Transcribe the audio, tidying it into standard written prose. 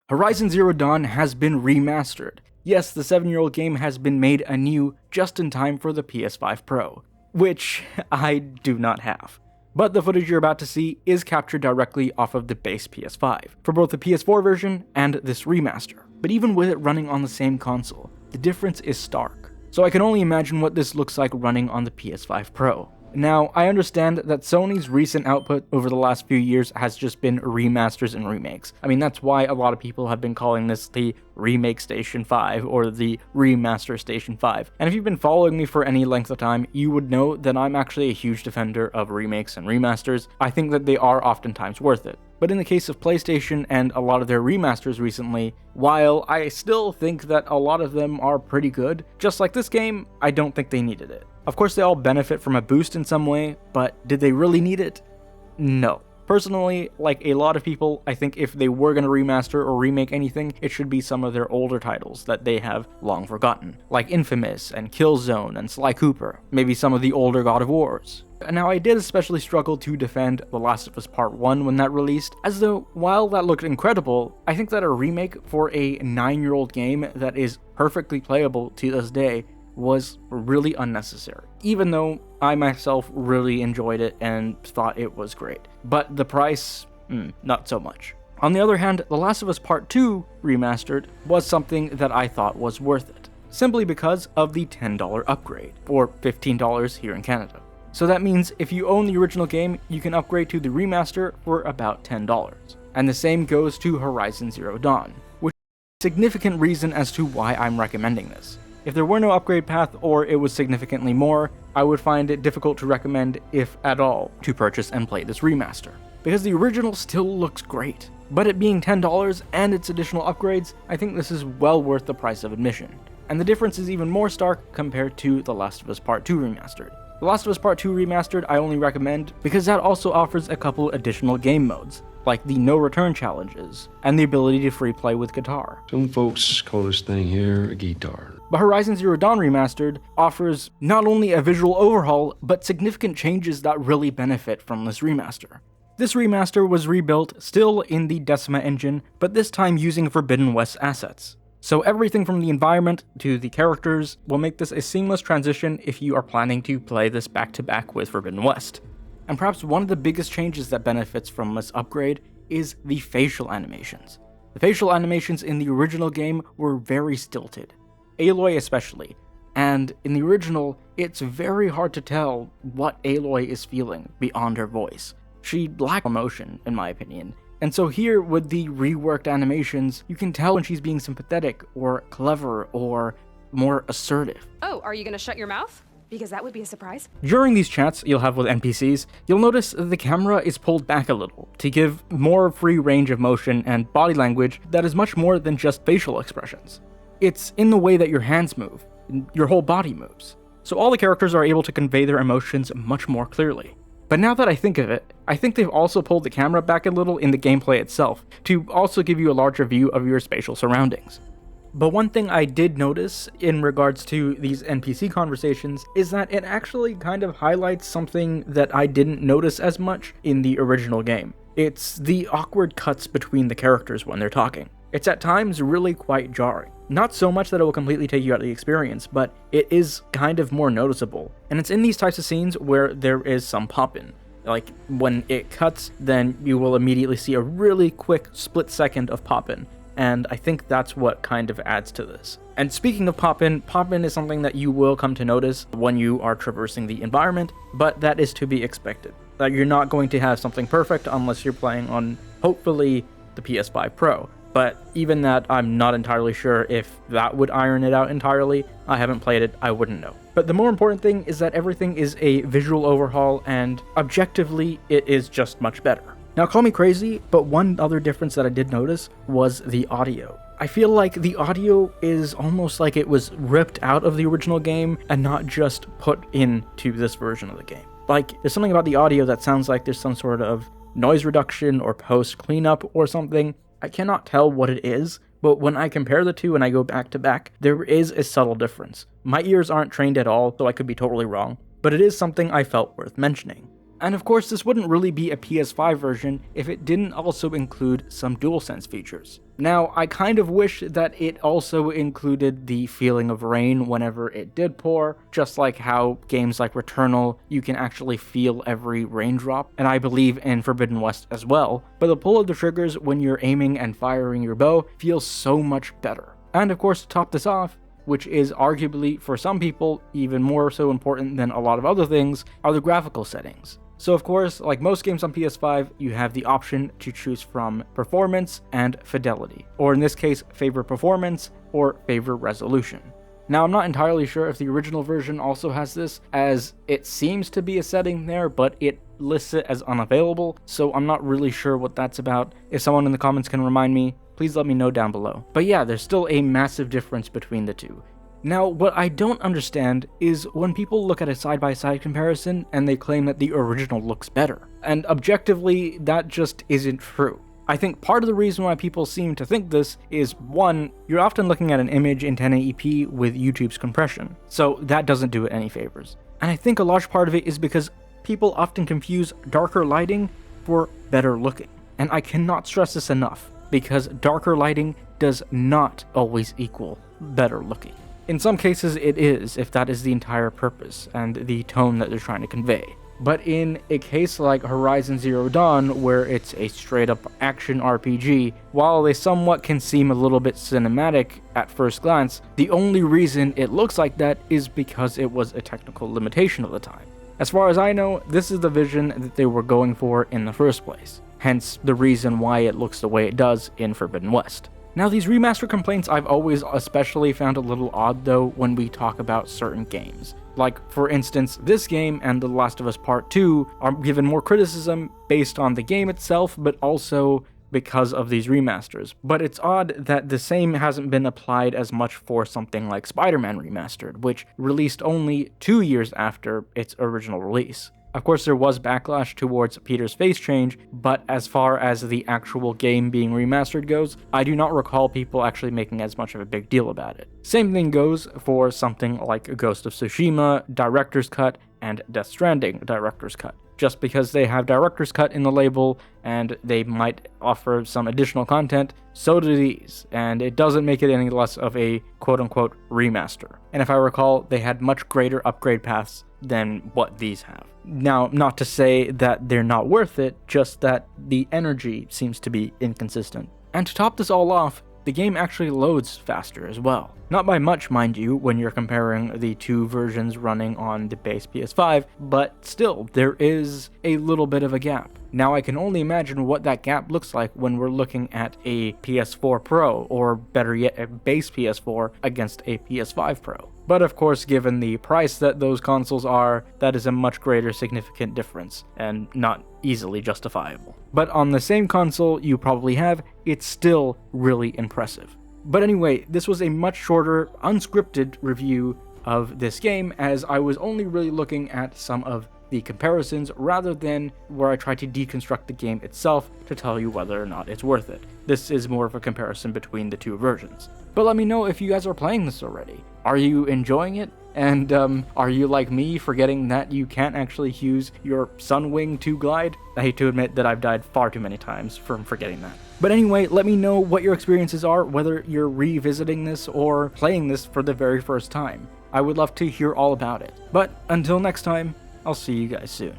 Horizon Zero Dawn has been remastered. Yes, the 7-year-old game has been made anew just in time for the PS5 Pro, which I do not have. But the footage you're about to see is captured directly off of the base PS5, for both the PS4 version and this remaster. But even with it running on the same console, the difference is stark. So I can only imagine what this looks like running on the PS5 Pro. Now, I understand that Sony's recent output over the last few years has just been remasters and remakes. I mean, that's why a lot of people have been calling this the Remake Station 5 or the Remaster Station 5. And if you've been following me for any length of time, you would know that I'm actually a huge defender of remakes and remasters. I think that they are oftentimes worth it. But in the case of PlayStation and a lot of their remasters recently, while I still think that a lot of them are pretty good, just like this game, I don't think they needed it. Of course, they all benefit from a boost in some way, but did they really need it? No. Personally, like a lot of people, I think if they were going to remaster or remake anything, it should be some of their older titles that they have long forgotten, like Infamous and Killzone and Sly Cooper, maybe some of the older God of Wars. Now, I did especially struggle to defend The Last of Us Part 1 when that released, as though, while that looked incredible, I think that a remake for a 9-year-old game that is perfectly playable to this day was really unnecessary, even though I myself really enjoyed it and thought it was great. But the price, not so much. On the other hand, The Last of Us Part 2 Remastered was something that I thought was worth it, simply because of the $10 upgrade, or $15 here in Canada. So that means if you own the original game, you can upgrade to the remaster for about $10. And the same goes to Horizon Zero Dawn, which is a significant reason as to why I'm recommending this. If there were no upgrade path or it was significantly more, I would find it difficult to recommend, if at all, to purchase and play this remaster, because the original still looks great. But it being $10 and its additional upgrades, I think this is well worth the price of admission. And the difference is even more stark compared to The Last of Us Part 2 Remastered. The Last of Us Part 2 Remastered I only recommend because that also offers a couple additional game modes, like the no return challenges, and the ability to free play with guitar. Some folks call this thing here a guitar. But Horizon Zero Dawn Remastered offers not only a visual overhaul, but significant changes that really benefit from this remaster. This remaster was rebuilt still in the Decima engine, but this time using Forbidden West assets. So everything from the environment to the characters will make this a seamless transition if you are planning to play this back-to-back with Forbidden West. And perhaps one of the biggest changes that benefits from this upgrade is the facial animations. The facial animations in the original game were very stilted, Aloy especially, and in the original, it's very hard to tell what Aloy is feeling beyond her voice. She lacks emotion, in my opinion. And so here, with the reworked animations, you can tell when she's being sympathetic, or clever, or more assertive. Oh, are you gonna shut your mouth? Because that would be a surprise. During these chats you'll have with NPCs, you'll notice that the camera is pulled back a little to give more free range of motion and body language that is much more than just facial expressions. It's in the way that your hands move, your whole body moves. So all the characters are able to convey their emotions much more clearly. But now that I think of it, I think they've also pulled the camera back a little in the gameplay itself to also give you a larger view of your spatial surroundings. But one thing I did notice in regards to these NPC conversations is that it actually kind of highlights something that I didn't notice as much in the original game. It's the awkward cuts between the characters when they're talking. It's at times really quite jarring. Not so much that it will completely take you out of the experience, but it is kind of more noticeable. And it's in these types of scenes where there is some pop-in. Like, when it cuts, then you will immediately see a really quick split second of pop-in. And I think that's what kind of adds to this. And speaking of pop-in is something that you will come to notice when you are traversing the environment, but that is to be expected. That you're not going to have something perfect unless you're playing on, hopefully, the PS5 Pro. But even that, I'm not entirely sure if that would iron it out entirely. I haven't played it, I wouldn't know. But the more important thing is that everything is a visual overhaul, and objectively, it is just much better. Now call me crazy, but one other difference that I did notice was the audio. I feel like the audio is almost like it was ripped out of the original game and not just put into this version of the game. Like, there's something about the audio that sounds like there's some sort of noise reduction or post cleanup or something. I cannot tell what it is, but when I compare the two and I go back to back, there is a subtle difference. My ears aren't trained at all, so I could be totally wrong, but it is something I felt worth mentioning. And of course, this wouldn't really be a PS5 version if it didn't also include some DualSense features. Now, I kind of wish that it also included the feeling of rain whenever it did pour, just like how games like Returnal, you can actually feel every raindrop, and I believe in Forbidden West as well, but the pull of the triggers when you're aiming and firing your bow feels so much better. And of course, to top this off, which is arguably, for some people, even more so important than a lot of other things, are the graphical settings. So of course, like most games on PS5, you have the option to choose from performance and fidelity, or in this case, favor performance or favor resolution. Now, I'm not entirely sure if the original version also has this, as it seems to be a setting there, but it lists it as unavailable, so I'm not really sure what that's about. If someone in the comments can remind me, please let me know down below. But yeah, there's still a massive difference between the two. Now, what I don't understand is when people look at a side-by-side comparison and they claim that the original looks better. And objectively, that just isn't true. I think part of the reason why people seem to think this is, one, you're often looking at an image in 1080p with YouTube's compression, so that doesn't do it any favors. And I think a large part of it is because people often confuse darker lighting for better looking. And I cannot stress this enough, because darker lighting does not always equal better looking. In some cases it is, if that is the entire purpose and the tone that they're trying to convey. But in a case like Horizon Zero Dawn, where it's a straight-up action RPG, while they somewhat can seem a little bit cinematic at first glance, the only reason it looks like that is because it was a technical limitation of the time. As far as I know, this is the vision that they were going for in the first place, hence the reason why it looks the way it does in Forbidden West. Now, these remaster complaints I've always especially found a little odd though when we talk about certain games. Like, for instance, this game and The Last of Us Part 2 are given more criticism based on the game itself, but also because of these remasters. But it's odd that the same hasn't been applied as much for something like Spider-Man Remastered, which released only 2 years after its original release. Of course, there was backlash towards Peter's face change, but as far as the actual game being remastered goes, I do not recall people actually making as much of a big deal about it. Same thing goes for something like Ghost of Tsushima, Director's Cut, and Death Stranding, Director's Cut. Just because they have Director's Cut in the label, and they might offer some additional content, so do these, and it doesn't make it any less of a quote-unquote remaster. And if I recall, they had much greater upgrade paths than what these have. Now, not to say that they're not worth it, just that the energy seems to be inconsistent. And to top this all off, the game actually loads faster as well. Not by much, mind you, when you're comparing the two versions running on the base PS5, but still, there is a little bit of a gap. Now, I can only imagine what that gap looks like when we're looking at a PS4 Pro, or better yet, a base PS4 against a PS5 Pro. But of course, given the price that those consoles are, that is a much greater significant difference, and not easily justifiable. But on the same console you probably have, it's still really impressive. But anyway, this was a much shorter, unscripted review of this game, as I was only really looking at some of the comparisons rather than where I try to deconstruct the game itself to tell you whether or not it's worth it. This is more of a comparison between the two versions. But let me know if you guys are playing this already. Are you enjoying it? And are you like me, forgetting that you can't actually use your Sunwing to glide? I hate to admit that I've died far too many times from forgetting that. But anyway, let me know what your experiences are, whether you're revisiting this or playing this for the very first time. I would love to hear all about it. But until next time, I'll see you guys soon.